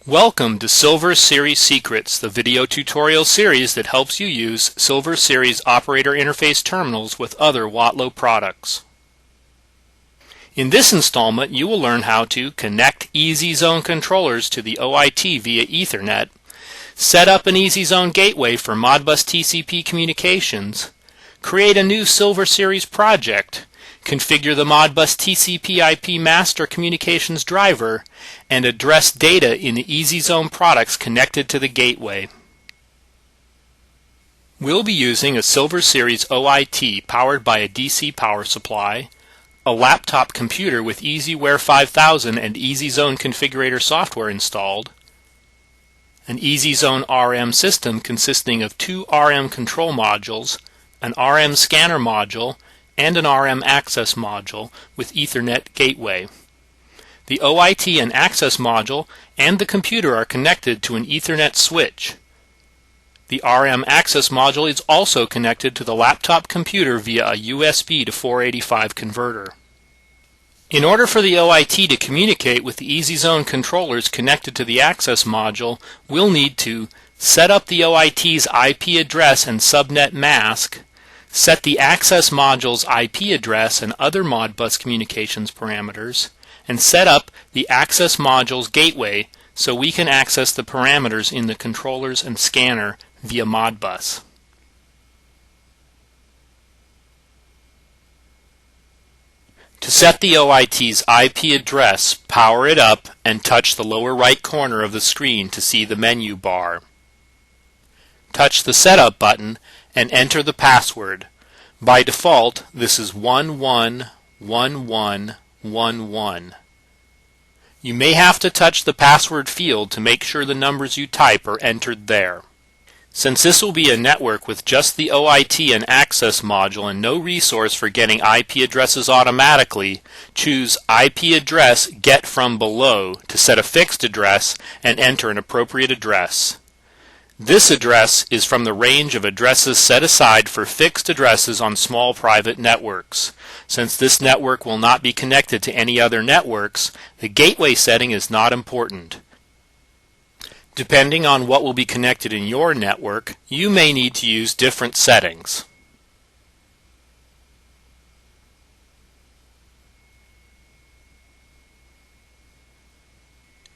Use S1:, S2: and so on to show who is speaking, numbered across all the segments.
S1: Welcome to Silver Series Secrets, the video tutorial series that helps you use Silver Series operator interface terminals with other Watlow products. In this installment, you will learn how to connect EasyZone controllers to the OIT via Ethernet, set up an EasyZone gateway for Modbus TCP communications, create a new Silver Series project, configure the Modbus TCP IP master communications driver, and address data in the EasyZone products connected to the gateway. We'll be using a Silver Series OIT powered by a DC power supply, a laptop computer with EasyWare 5000 and EasyZone configurator software installed, an EasyZone RM system consisting of two RM control modules, an RM scanner module, and an RM access module with Ethernet gateway. The OIT and access module and the computer are connected to an Ethernet switch. The RM access module is also connected to the laptop computer via a USB to 485 converter. In order for the OIT to communicate with the EasyZone controllers connected to the access module, we'll need to set up the OIT's IP address and subnet mask, set the access module's IP address and other Modbus communications parameters, and set up the access module's gateway so we can access the parameters in the controllers and scanner via Modbus. To set the OIT's IP address, power it up and touch the lower right corner of the screen to see the menu bar. Touch the Setup button and enter the password. By default, this is 111111. You may have to touch the password field to make sure the numbers you type are entered there. Since this will be a network with just the OIT and access module and no resource for getting IP addresses automatically, choose IP address Get from Below to set a fixed address and enter an appropriate address. This address is from the range of addresses set aside for fixed addresses on small private networks. Since this network will not be connected to any other networks, the gateway setting is not important. Depending on what will be connected in your network, you may need to use different settings.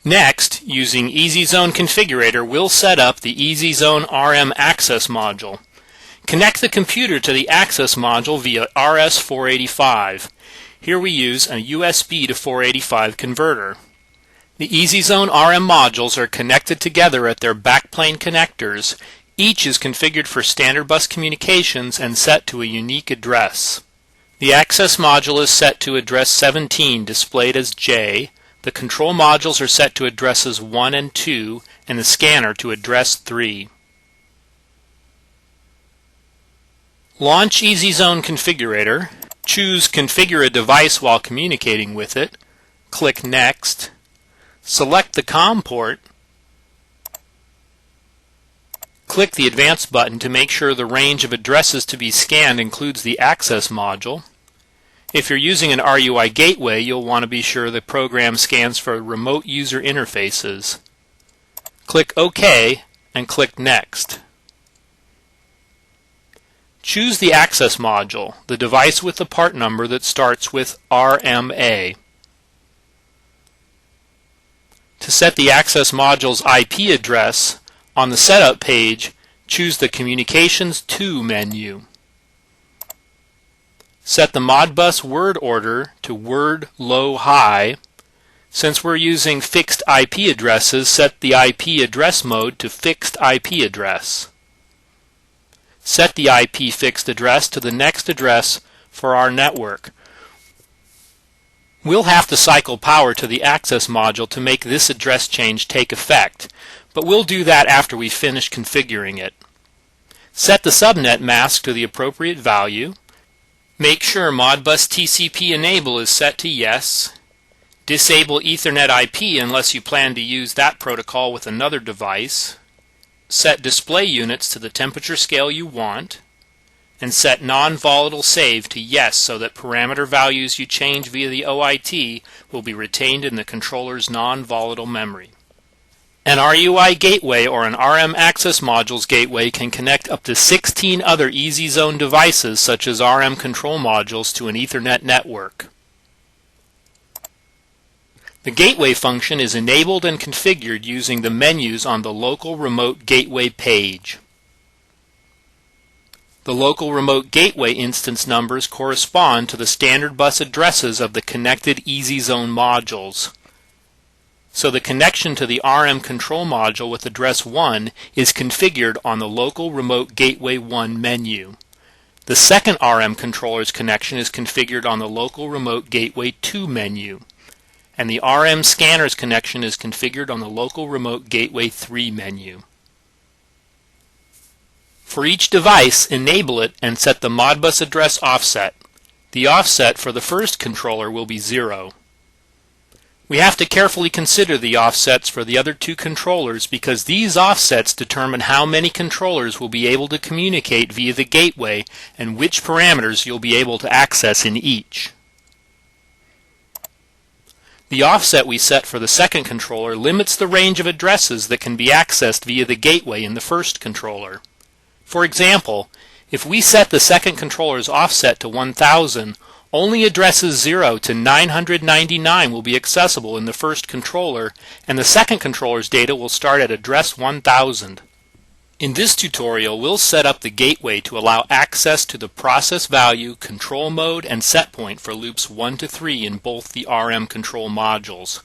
S1: Next, using EasyZone Configurator, we'll set up the EasyZone RM access module. Connect the computer to the access module via RS-485. Here we use a USB to 485 converter. The EasyZone RM modules are connected together at their backplane connectors. Each is configured for standard bus communications and set to a unique address. The access module is set to address 17, displayed as J. The control modules are set to addresses 1 and 2, and the scanner to address 3. Launch EasyZone Configurator. Choose Configure a device while communicating with it. Click Next. Select the COM port. Click the Advanced button to make sure the range of addresses to be scanned includes the access module. If you're using an RUI gateway, you'll want to be sure the program scans for remote user interfaces. Click OK and click Next. Choose the access module, the device with the part number that starts with RMA. To set the access module's IP address, on the Setup page, choose the Communications To menu. Set the Modbus word order to word low high. Since we're using fixed IP addresses, set the IP address mode to fixed IP address. Set the IP fixed address to the next address for our network. We'll have to cycle power to the access module to make this address change take effect, but we'll do that after we finish configuring it. Set the subnet mask to the appropriate value. Make sure Modbus TCP Enable is set to Yes. Disable Ethernet IP unless you plan to use that protocol with another device. Set display units to the temperature scale you want. And set non-volatile save to Yes so that parameter values you change via the OIT will be retained in the controller's non-volatile memory. An RUI gateway or an RM access modules gateway can connect up to 16 other Easy Zone devices such as RM control modules to an Ethernet network. The gateway function is enabled and configured using the menus on the local remote gateway page. The local remote gateway instance numbers correspond to the standard bus addresses of the connected Easy Zone modules. So the connection to the RM control module with address 1 is configured on the local remote gateway 1 menu. The second RM controller's connection is configured on the local remote gateway 2 menu. And the RM scanner's connection is configured on the local remote gateway 3 menu. For each device, enable it and set the Modbus address offset. The offset for the first controller will be 0. We have to carefully consider the offsets for the other two controllers because these offsets determine how many controllers will be able to communicate via the gateway and which parameters you'll be able to access in each. The offset we set for the second controller limits the range of addresses that can be accessed via the gateway in the first controller. For example, if we set the second controller's offset to 1000, only addresses 0 to 999 will be accessible in the first controller, and the second controller's data will start at address 1000. In this tutorial, we'll set up the gateway to allow access to the process value, control mode, and set point for loops 1 to 3 in both the RM control modules.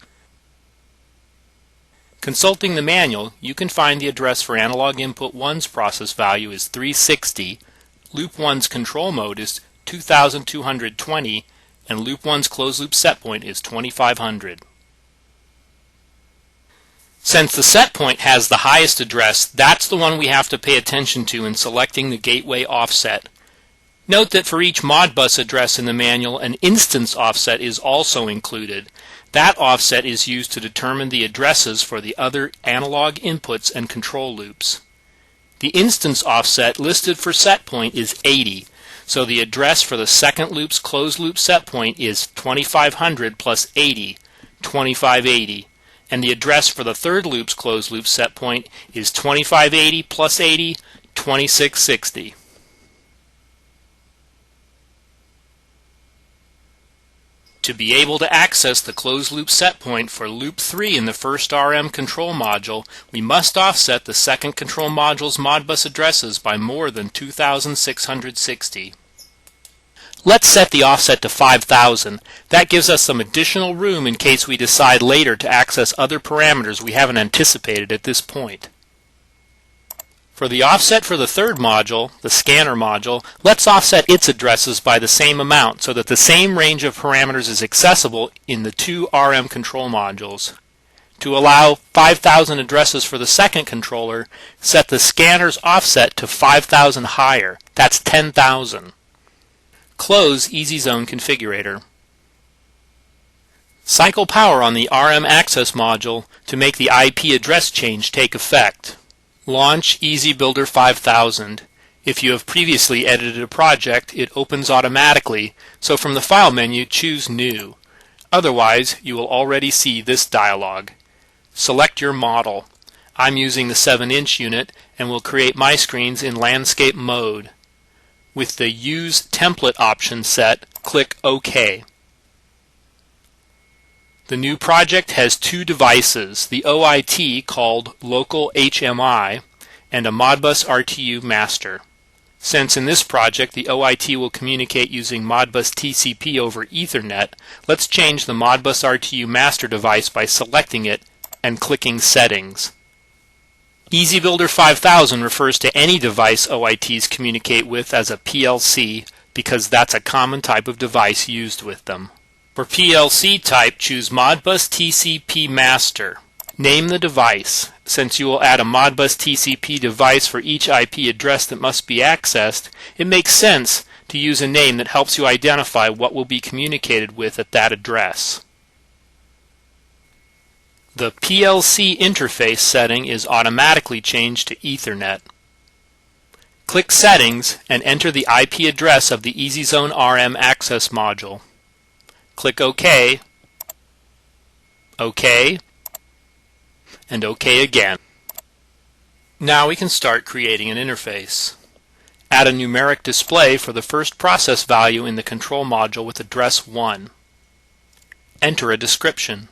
S1: Consulting the manual, you can find the address for analog input 1's process value is 360, loop 1's control mode is 2220, and loop 1's closed loop set point is 2500. Since the set point has the highest address, that's the one we have to pay attention to in selecting the gateway offset. Note that for each Modbus address in the manual, an instance offset is also included. That offset is used to determine the addresses for the other analog inputs and control loops. The instance offset listed for set point is 80, so the address for the second loop's closed loop set point is 2500 plus 80, 2580, and the address for the third loop's closed loop set point is 2580 plus 80, 2660. To be able to access the closed loop set point for loop 3 in the first RM control module, we must offset the second control module's Modbus addresses by more than 2660. Let's set the offset to 5000. That gives us some additional room in case we decide later to access other parameters we haven't anticipated at this point. For the offset for the third module, the scanner module, let's offset its addresses by the same amount so that the same range of parameters is accessible in the two RM control modules. To allow 5000 addresses for the second controller, set the scanner's offset to 5000 higher. That's 10,000. Close Easy Zone Configurator. Cycle power on the RM access module to make the IP address change take effect. Launch EasyBuilder 5000. If you have previously edited a project, it opens automatically, so from the File menu, choose New. Otherwise, you will already see this dialog. Select your model. I'm using the 7-inch unit and will create my screens in landscape mode. With the Use Template option set, click OK. The new project has two devices, the OIT called Local HMI and a Modbus RTU master. Since in this project the OIT will communicate using Modbus TCP over Ethernet, let's change the Modbus RTU master device by selecting it and clicking Settings. EasyBuilder 5000 refers to any device OITs communicate with as a PLC because that's a common type of device used with them. For PLC type, choose Modbus TCP Master. Name the device. Since you will add a Modbus TCP device for each IP address that must be accessed, it makes sense to use a name that helps you identify what will be communicated with at that address. The PLC interface setting is automatically changed to Ethernet. Click Settings and enter the IP address of the EasyZone RM access module. Click OK, OK, and OK again. Now we can start creating an interface. Add a numeric display for the first process value in the control module with address 1. Enter a description.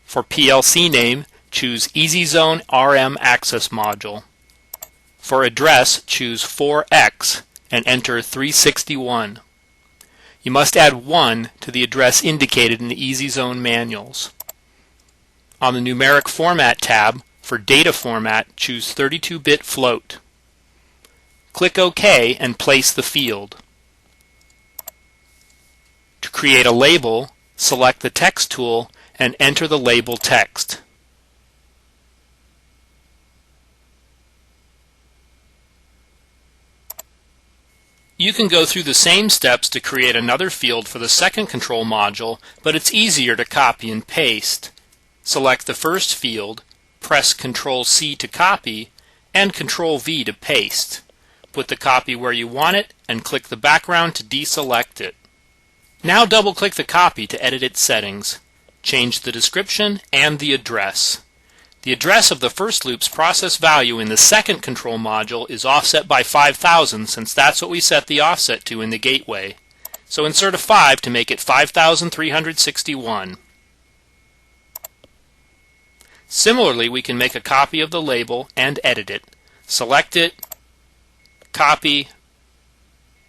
S1: For PLC name, choose EasyZone RM Access Module. For address, choose 4X and enter 361. You must add 1 to the address indicated in the EasyZone manuals. On the Numeric Format tab, for data format, choose 32-bit float. Click OK and place the field. To create a label, select the text tool and enter the label text. You can go through the same steps to create another field for the second control module, but it's easier to copy and paste. Select the first field, press Ctrl-C to copy, and Ctrl-V to paste. Put the copy where you want it, and click the background to deselect it. Now double-click the copy to edit its settings. Change the description and the address. The address of the first loop's process value in the second control module is offset by 5000 since that's what we set the offset to in the gateway. So insert a 5 to make it 5361. Similarly, we can make a copy of the label and edit it. Select it, copy,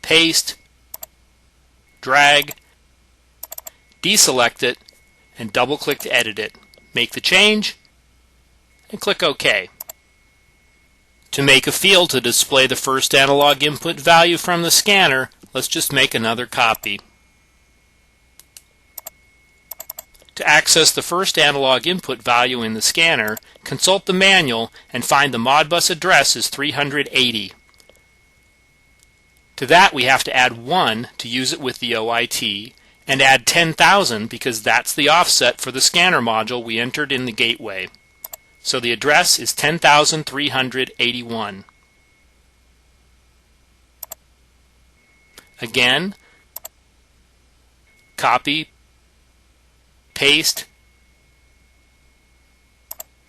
S1: paste, drag, deselect it, and double-click to edit it. Make the change, and click OK. To make a field to display the first analog input value from the scanner, let's just make another copy. To access the first analog input value in the scanner, consult the manual and find the Modbus address is 380. To that we have to add 1 to use it with the OIT, and add 10,000 because that's the offset for the scanner module we entered in the gateway. So the address is 10,381. Again, copy, paste,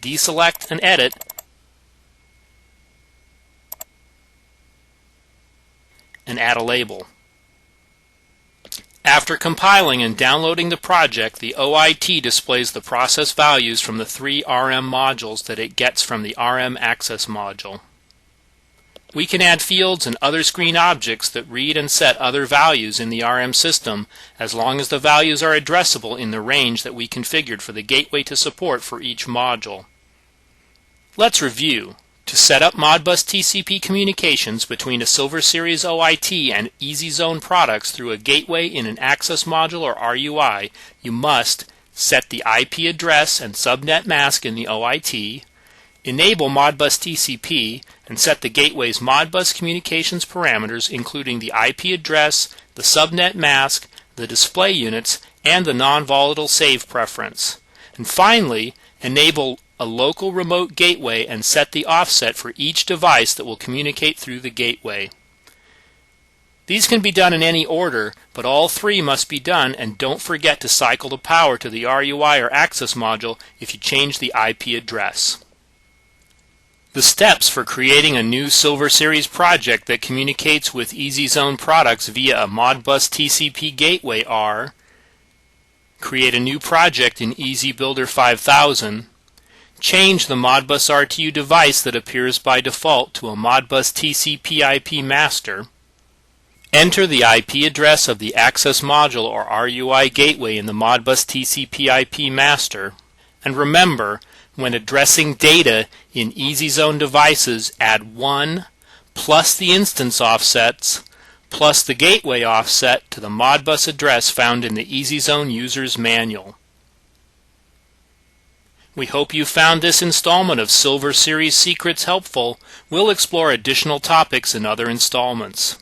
S1: deselect and edit, and add a label. After compiling and downloading the project, the OIT displays the process values from the 3 RM modules that it gets from the RM Access module. We can add fields and other screen objects that read and set other values in the RM system as long as the values are addressable in the range that we configured for the gateway to support for each module. Let's review. To set up Modbus TCP communications between a Silver Series OIT and EasyZone products through a gateway in an access module or RUI, you must set the IP address and subnet mask in the OIT, enable Modbus TCP, and set the gateway's Modbus communications parameters including the IP address, the subnet mask, the display units, and the non-volatile save preference. And finally, enable a local remote gateway and set the offset for each device that will communicate through the gateway. These can be done in any order, but all 3 must be done, and don't forget to cycle the power to the RUI or access module if you change the IP address. The steps for creating a new Silver Series project that communicates with EasyZone products via a Modbus TCP gateway are: create a new project in EasyBuilder 5000, change the Modbus RTU device that appears by default to a Modbus TCP IP master, enter the IP address of the access module or RUI gateway in the Modbus TCP IP master, and remember, when addressing data in EasyZone devices, add 1 plus the instance offsets plus the gateway offset to the Modbus address found in the EasyZone user's manual. We hope you found this installment of Silver Series Secrets helpful. We'll explore additional topics in other installments.